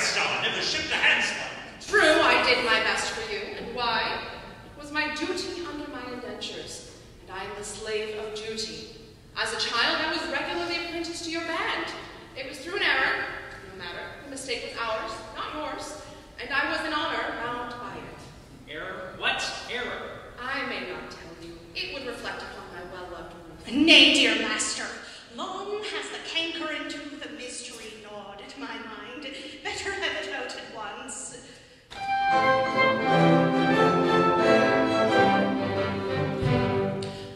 star never shipped a handspun. True, I did my best for you. And why? It was my duty under my indentures, and I am the slave of duty. As a child, I was regularly apprenticed to your band. It was through an error. No matter. The mistake was ours, not yours. And I was in honor bound by it. Error? What error? I may not tell you. It would reflect upon my well-loved Ruth. Nay, dear master. Long has the canker into the mystery gnawed at my mind. Better have it out at once.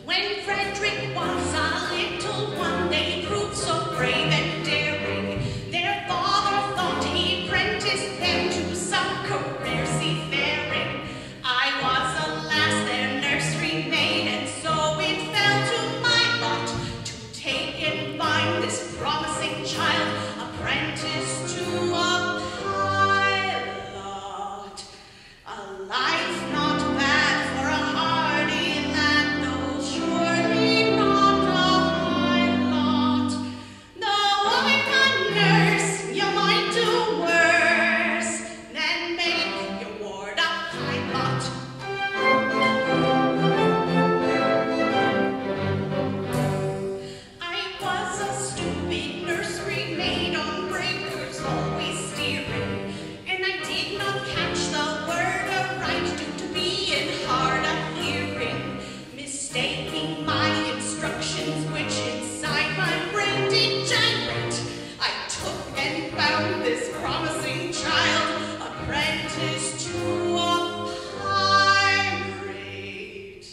When Frederick was a little one, they proved so brave and daring. Their father thought he'd apprentice them to some career seafaring. I was, alas, their nursery maid, and so it fell to my lot to take and find this promising child apprentice to a pilot. A life not bad for a hardy lad, no, surely not a high lot. Though I can nurse, you might do worse than make your ward a pilot. I was a stupid nursery maid on breakers, always steering, and I did not catch the word aright due to being hard of hearing, mistaking my instructions, which inside my brain did gyrate. I took and found this promising child apprentice to a pirate.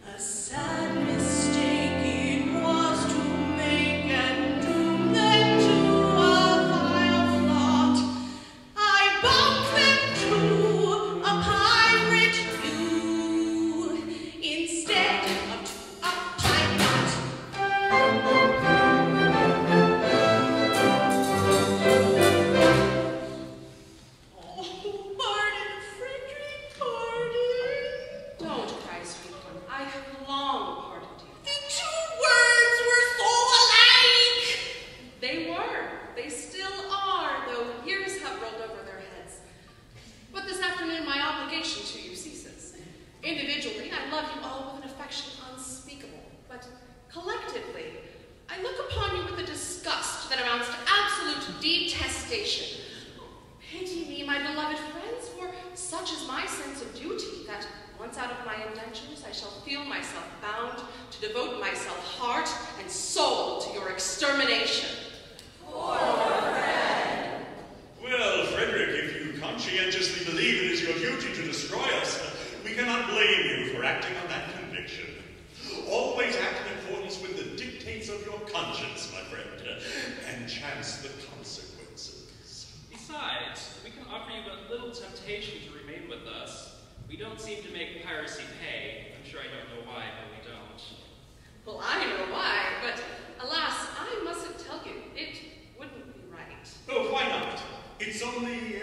A sad mistake it was to make and doom them to a vile lot. I bumped them to a pirate view instead of to a pilot. Oh, pardon, Frederick, pardon. Don't cry, sweet one. I have long pardoned you. The two words were so alike. They were. They still are, though years have rolled over their heads. But this afternoon, my obligation to you ceases. Individually, I love you all with an affection unspeakable. But collectively, I look upon you with a disgust that amounts to absolute detestation. Pity me, my beloved friends, for such is my sense of duty that once out of my indentures, I shall feel myself bound to devote myself heart and soul to your extermination. Well, Frederick, if you conscientiously believe it is your duty to destroy us, we cannot blame you for acting on that conviction. Always act in accordance with the dictates of your conscience, my friend, and chance the consequences. Besides, we can offer you but little temptation to remain with us. We don't seem to make piracy pay. I'm sure I don't know why, but we don't. Well, I know why, but alas, I mustn't tell you. It wouldn't be right. Oh, why not? It's only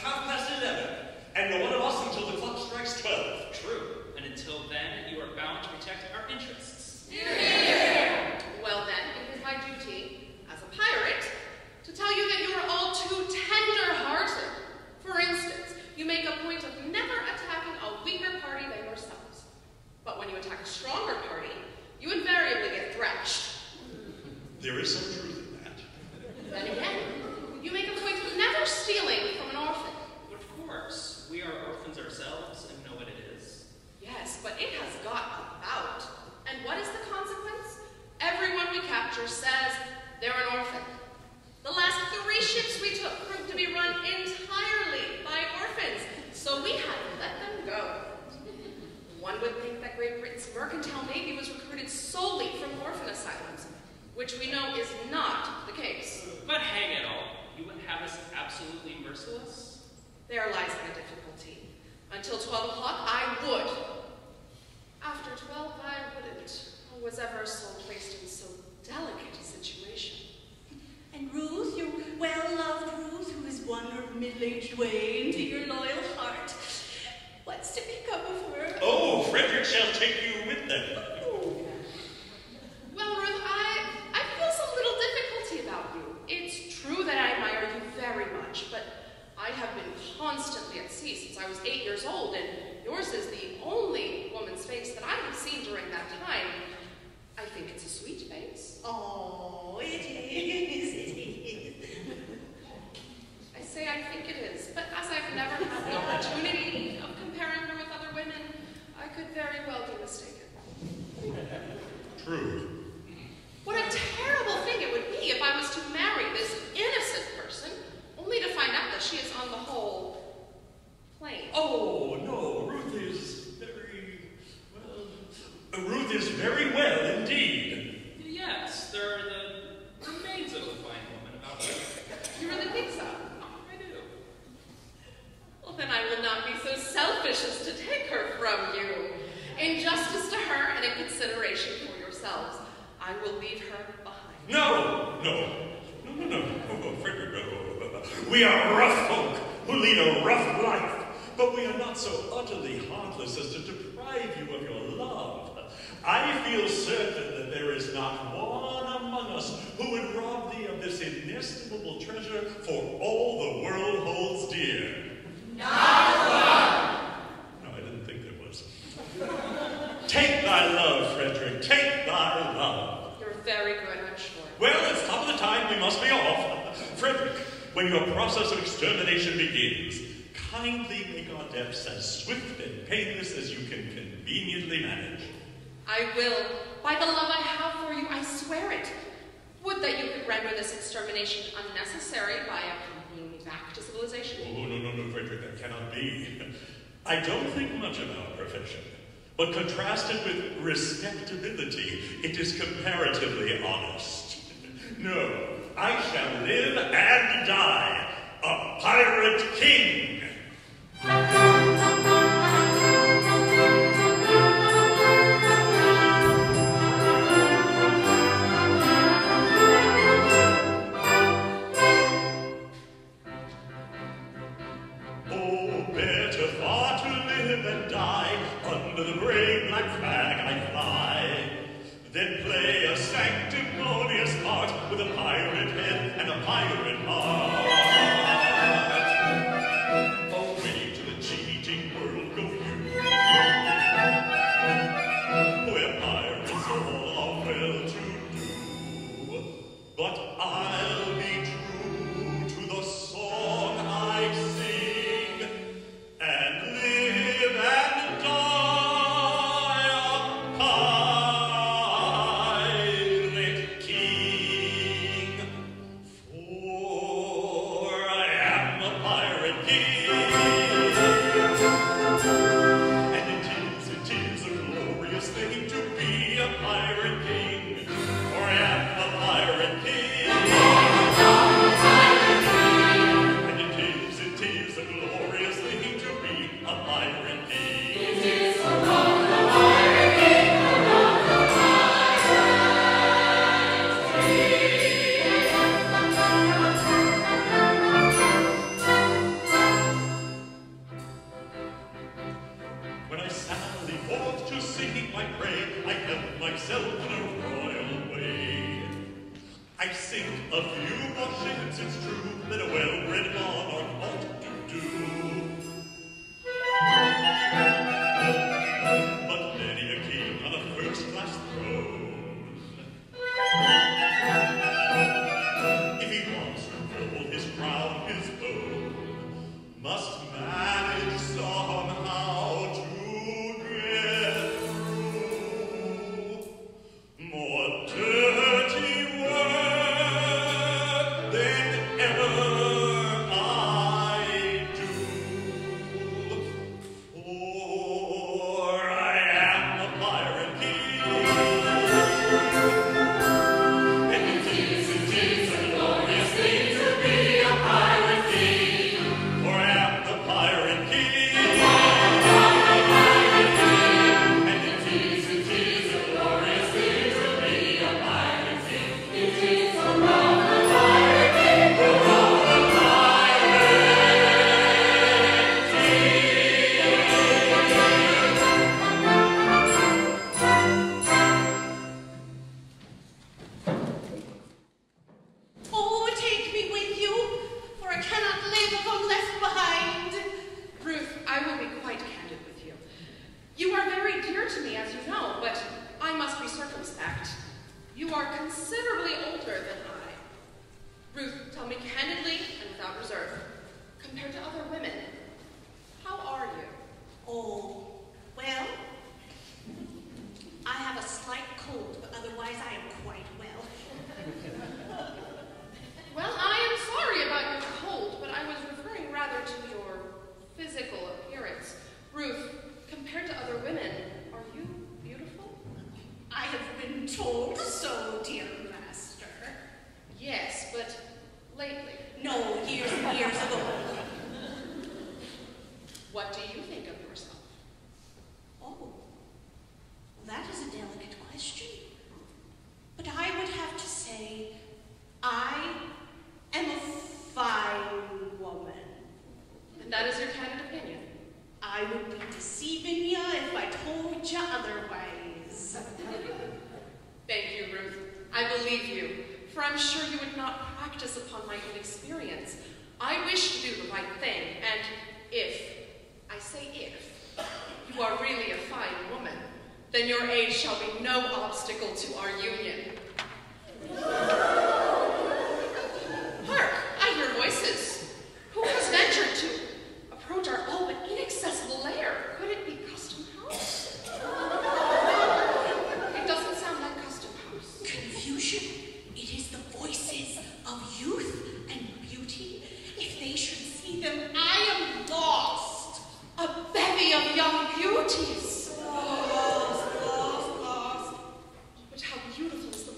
11:30, and no one of us until the clock strikes 12. True. And until then, you are bound to protect our interests. Well then, it is my duty, as a pirate, to tell you that you are all too tender-hearted. For instance, you make a point of never attacking a weaker party than yourselves. But when you attack a stronger party, you invariably get thrashed. There is some truth in that. Then again, you make a point of never stealing from an orphan. But of course, we are orphans ourselves and know what it is. Yes, but it has got about. And what is the consequence? Everyone we capture says they're an orphan. The last 3 ships we took proved to be run entirely by orphans, so we had to let them go. One would think that Great Britain's mercantile navy was recruited solely from orphan asylums, which we know is not the case. But hang it all, you wouldn't have us absolutely merciless? There lies my difficulty. Until 12 o'clock, I would. After 12, I wouldn't. I was ever so placed in so delicate a situation. And Ruth, your well-loved Ruth, who has won her middle-aged way into your loyal heart, what's to become of her? Oh, Frederick shall take you with them. Oh. Well, Ruth, I feel some little difficulty about you. It's true that I admire you very much, but have been constantly at sea since I was 8 years old, and yours is the only woman's face that I have seen during that time. I think it's a sweet face. Oh, it is, it is. I say I think it is, but as I've never had the opportunity of comparing her with other women, I could very well be mistaken. True. What a terrible thing it would be if I was to marry this innocent person, only to find out that she is on the whole plain. Oh, no, Ruth is very, well, Ruth is very well indeed. Yes, there are the remains of a fine woman about her. You really think so? I do. Well, then I will not be so selfish as to take her from you. In justice to her and in consideration for yourselves, I will leave her behind. No, Frederick, no. We are rough folk who lead a rough life, but we are not so utterly heartless as to deprive you of your love. I feel certain that there is not one among us who would rob thee of this inestimable treasure for all the world holds dear. Not one. No, I didn't think there was. Take thy love, Frederick, take thy love. You're very good, I'm sure. Well, it's top of the time, we must be off. Frederick, when your process of extermination begins, kindly make our deaths as swift and painless as you can conveniently manage. I will. By the love I have for you, I swear it. Would that you could render this extermination unnecessary by accompanying me back to civilization. Oh, no, Frederick, that cannot be. I don't think much of our profession, but contrasted with respectability, it is comparatively honest. No, I shall live and die a pirate king. Then play a sanctimonious part with a pirate head and a pirate heart. Away to the cheating world go you, where pirates all are well to do. But I'll be true to the song I sing, and live and die. The pirate told so, dear master. Yes, but lately. No, years and years ago. What do you think of yourself? Oh, that is a delicate question. But I would have to say, I am a fine woman. And that is your candid opinion? I would be deceiving you if I told you otherwise. Thank you, Ruth. I believe you, for I'm sure you would not practice upon my inexperience. I wish to do the right thing, and if, I say if, you are really a fine woman, then your age shall be no obstacle to our union. Hark, I hear voices. Who has ventured to approach our all but inaccessible lair? Could it be Custom House? It doesn't sound like Custom House. Confusion. It is the voices of youth and beauty. If they should see them, I am lost. A bevy of young beauties. Lost. But how beautiful is the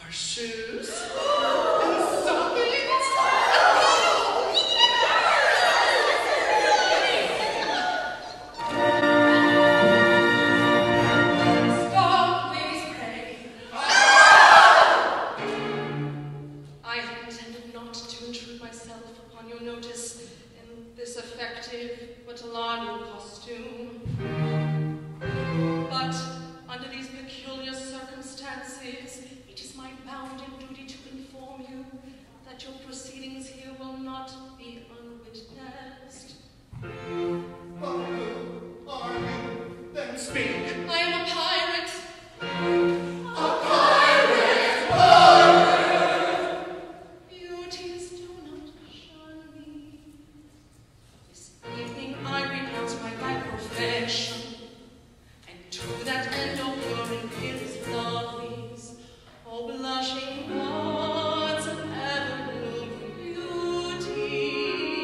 Our shoes and stockings. Stop, please, pray. I have intended not to intrude myself upon your notice in this effective but alarming costume. But under these peculiar circumstances, it is my bounden duty to inform you that your proceedings here will not be unwitnessed. But who are you? Then speak. I am a pirate. Beauties do not shun me. This evening I renounce my right profession, and to that end, O pure and peerless lovelies, O blushing hearts of ever-blooming beauty,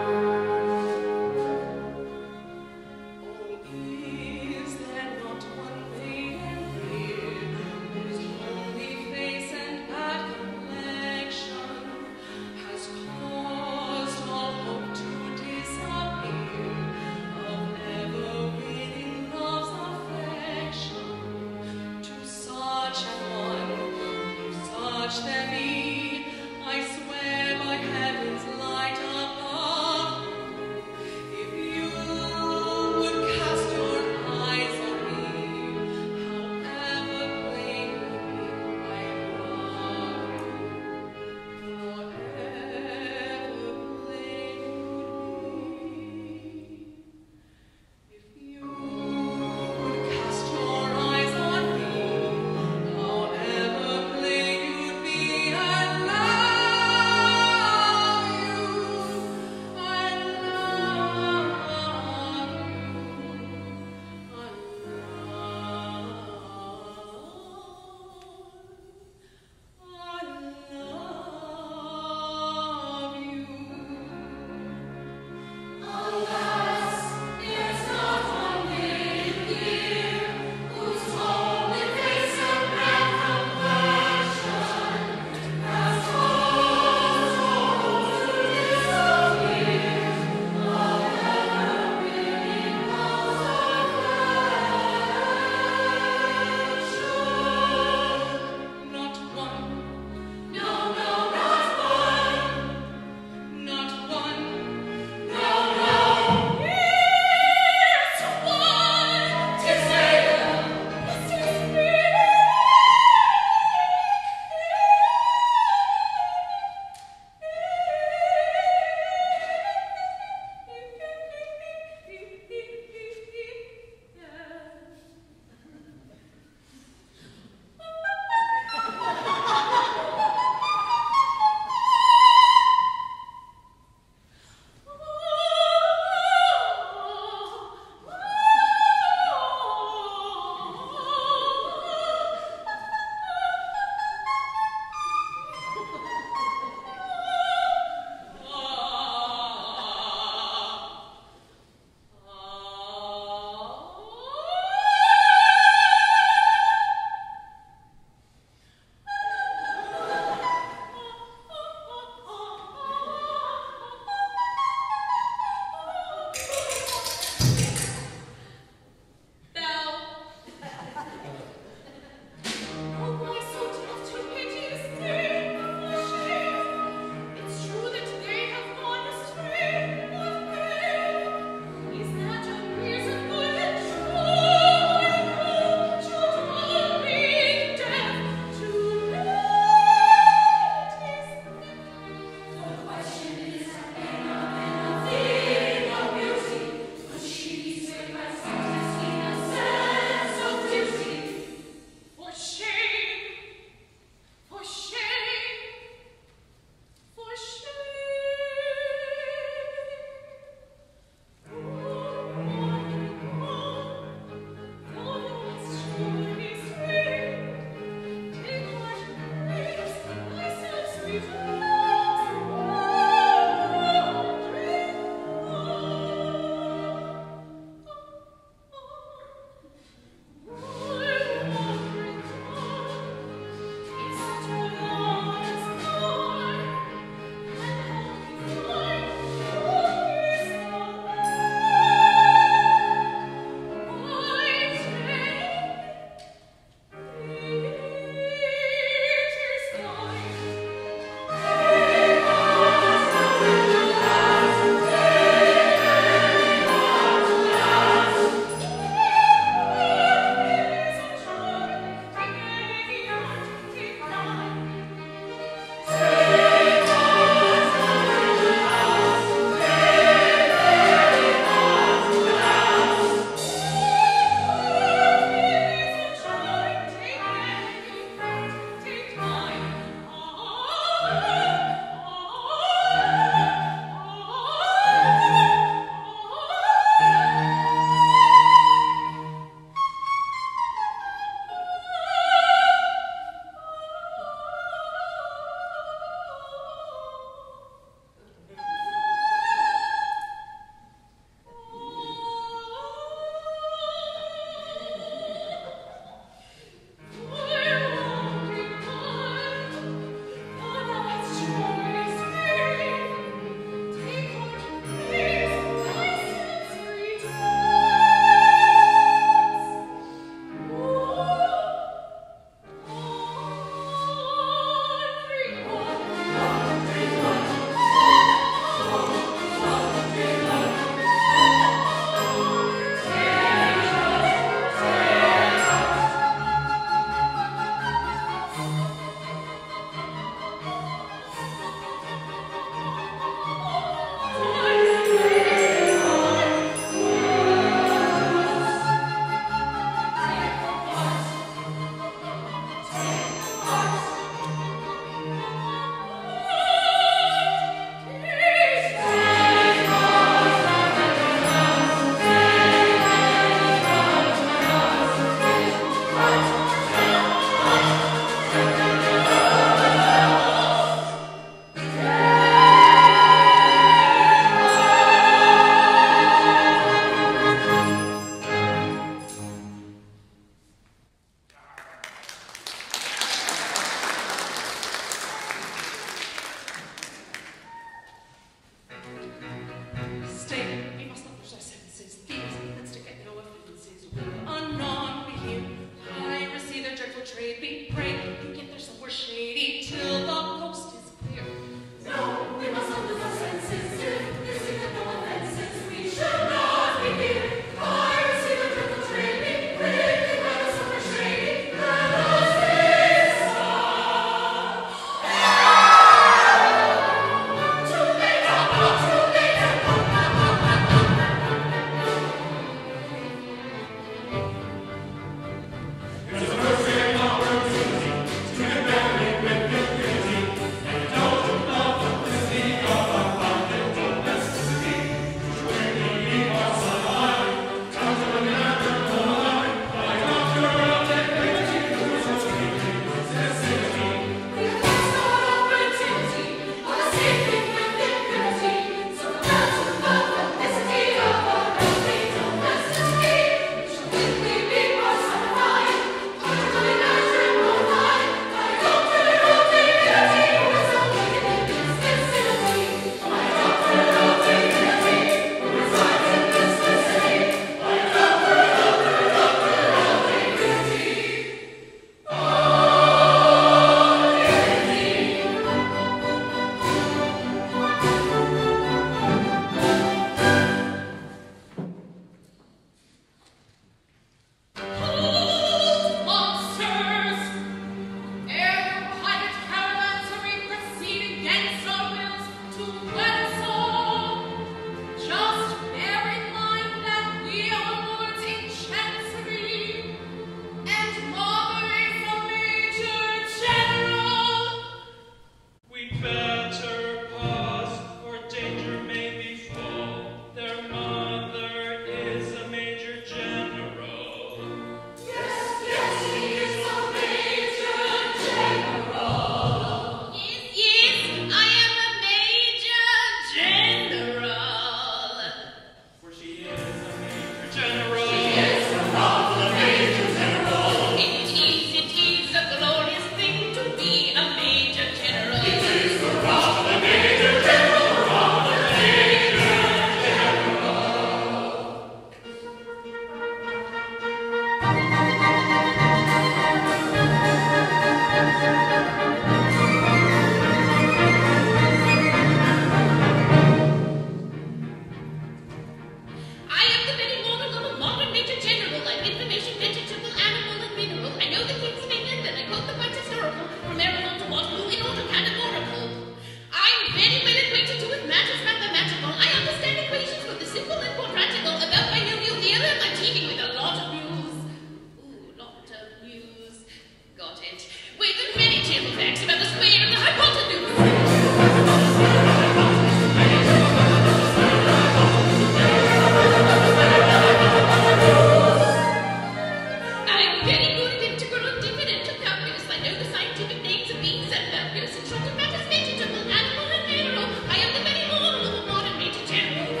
I'm very good at integral differential calculus. I know the scientific names of beans and calculus and short of matters vegetable, animal, and mineral. I am the very moral of a modern major general.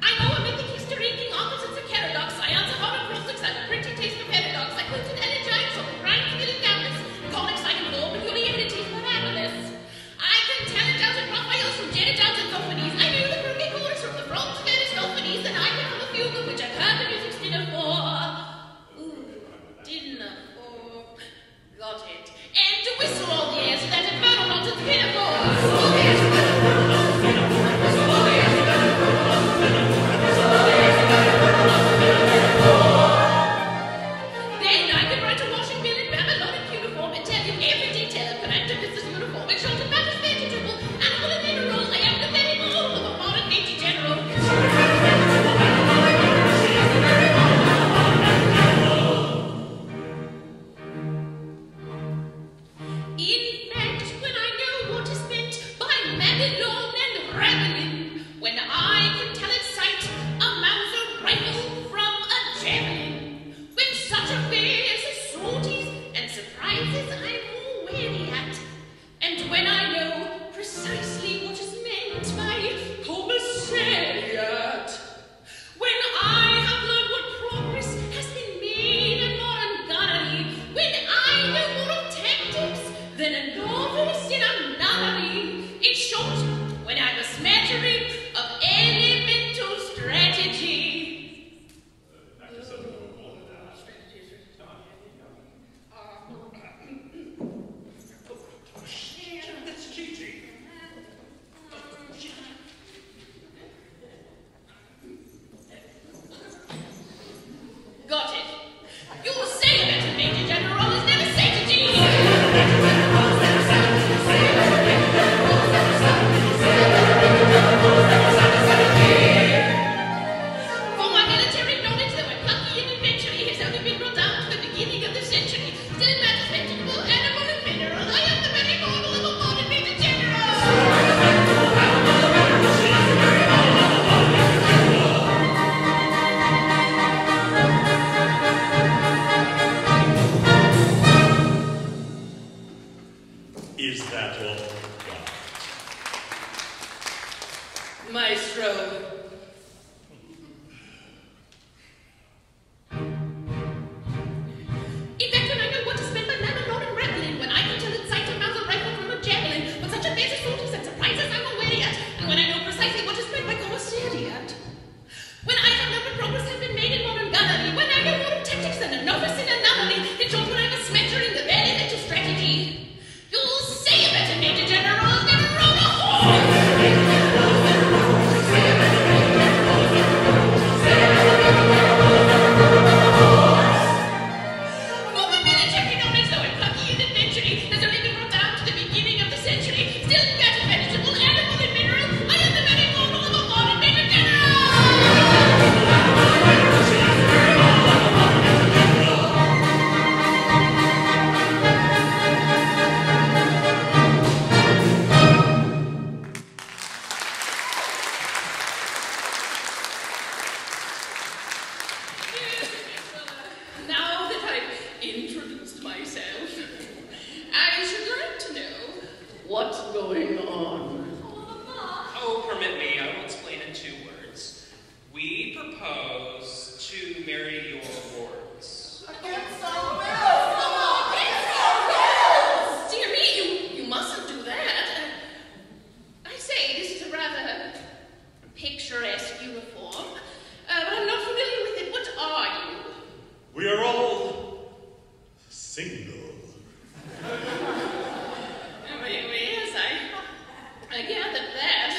I know a mythic history, king opposites a paradox. I answer hard acrostics, I have a pretty taste for paradox. I quote an elegiac from Brian Killing Gambus, conics I can form, peculiarities marvelous. I can tell it down to Raphael's from Janet down to Companies. I knew the crooked chorus from the frogs of Aristophanes, and I can hum a fugue of which I've heard the music's dinner for. Ooh, dinner for. Got it. And to whistle all the airs of that infernal nonsense pinafore. Then I could write a washing bill in Babylonic uniform and tell you every detail of connected business uniform. It short of matters vegetable, animal and mineral. I am the very moral of a modern major general. In fact, when I know what is meant by Babylon and Ravelin, when I can tell at sight a Mauser rifle from a javelin, when such affairs as sorties and surprises I'm all wary at, and when I know precisely what is meant by commissariat, when I have learned what progress has been made in modern gunnery, when I know more of tactics than a novelist in a nunnery, in short, when I'm a smattering of elemental strategy. It's Gigi. Got it. Your say better, Major General, is never sanctity. For my military knowledge, though I'm plucky and adventurous, has only been brought down to the beginning of the century. Still matters vegetable, animal, and mineral. I am the very model of a modern Major General. Is that all you've got? Maestro. In fact, when I know what to spend my Babylon and Ravelin, when I can tell it sight a Mauser rifle from a javelin, when such affairs as sorties and surprises I'm aware at, and when I know precisely what is meant by commissariat, when I have known that progress has been made in modern gunnery, when I know more of tactics than a novice in a nunnery, in short, when I'm a smattering of elemental strategy, you'll say a better Major General never rode a horse. For my military knowledge, though I'm plucky and adventurous, has only been brought down to the beginning of the century. Still matters vegetable, animal, and mineral. I am the very model of a modern Major Now that I've introduced myself, I should like to know what's going on. Oh, permit me, I will explain in 2 words. We propose to marry your wards. Against our will! Come on! Against our will! Dear me, you mustn't do that. I say, this is a rather picturesque uniform, but I'm not familiar with it. What are you? We are all single. Yes, I gathered that.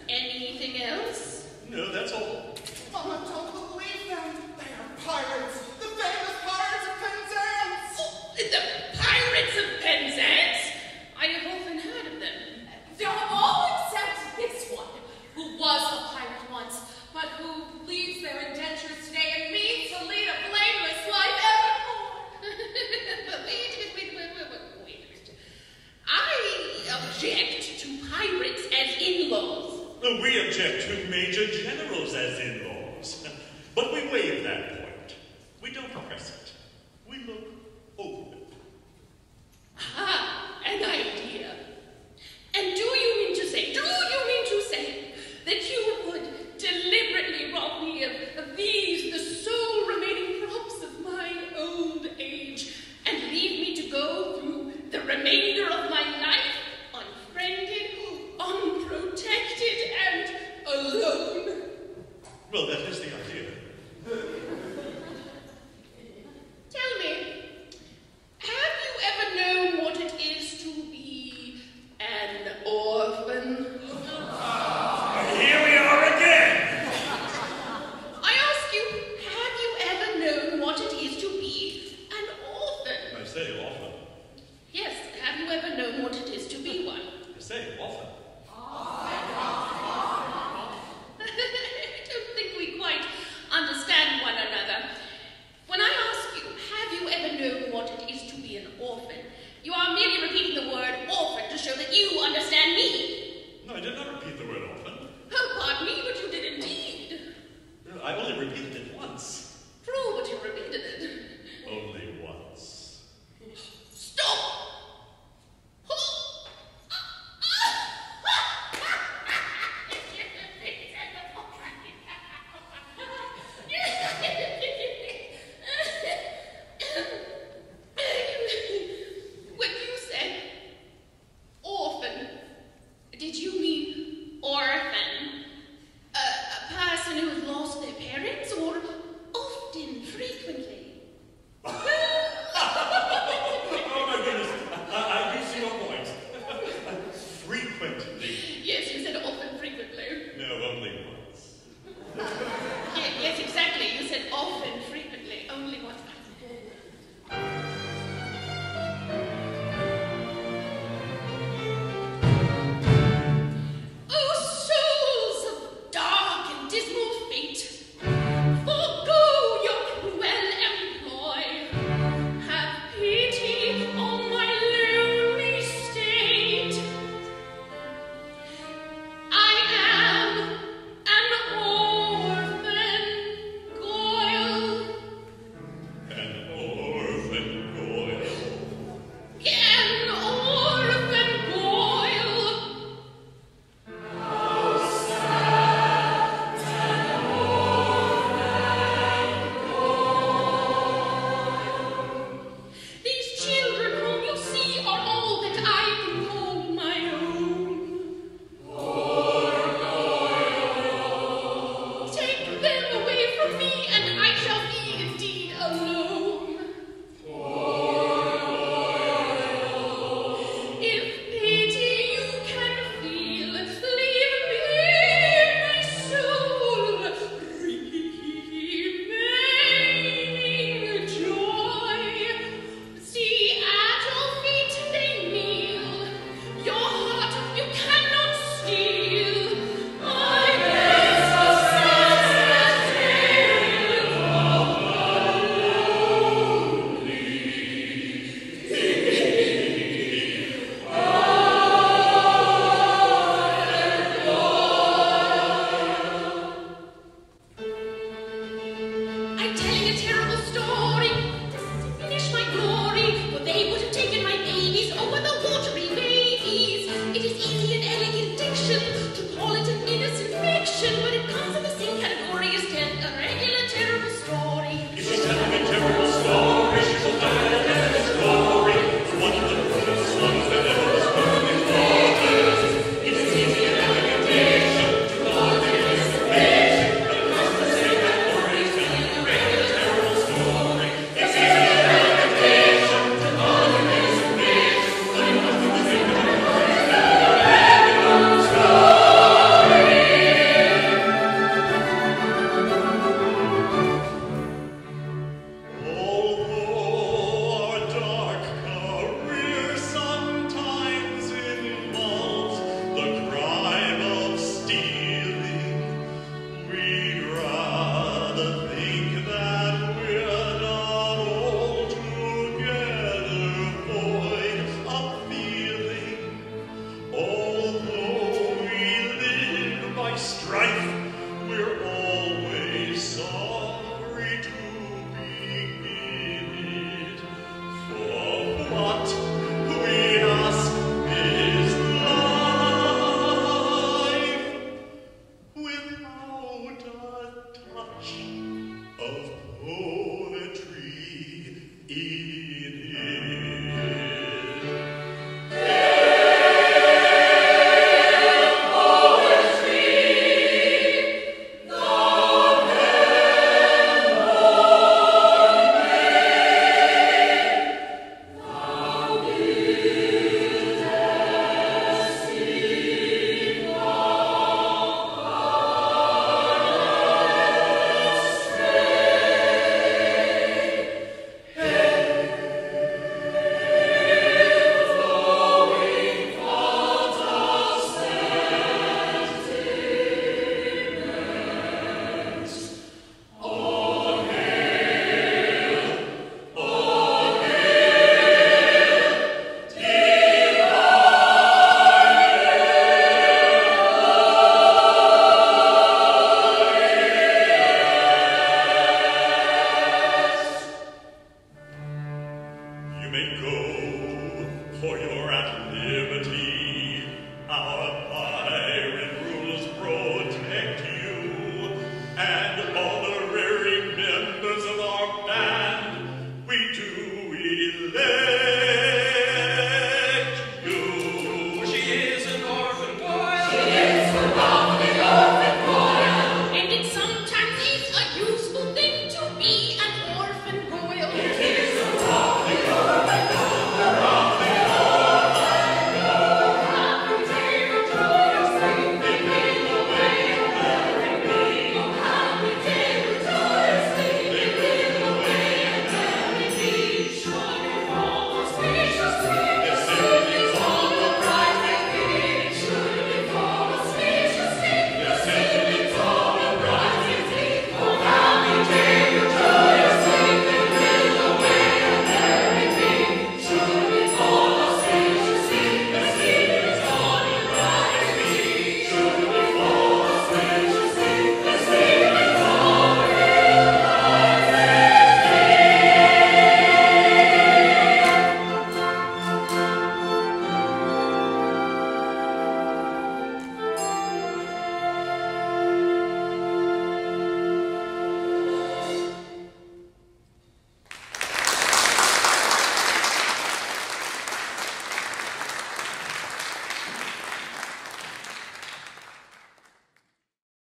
Anything else? No, that's all. Mama, don't believe them. They are pirates. The famous pirates of Penzance. Oh, the Pirates of Penzance? I have often heard of them. They're all except this one, who was a pirate once, but who leaves their indentures today and means to lead a blameless life evermore. We object to major generals as in-laws. But we waive that point. We don't press it. We look over it. Ah, an idea. And do you mean to say that you would deliberately rob me of these, the sole remaining props of my old age, and leave me to go through the remainder of my life unfriended, unprotected, and alone? Well, that is the idea. Tell me, have you ever known what it is to be an orphan? Here we are again! I ask you, have you ever known what it is to be an orphan? I say often. Yes, have you ever known what it is to be one? I say often. I don't think we quite understand one another. When I ask you, have you ever known what it is to be an orphan, you are merely repeating the word orphan to show that you understand me. No, I did not repeat the word often. Oh, pardon me, but you did indeed. I only repeated it once. True, but you repeated it. Only once. Stop! When you said orphan, did you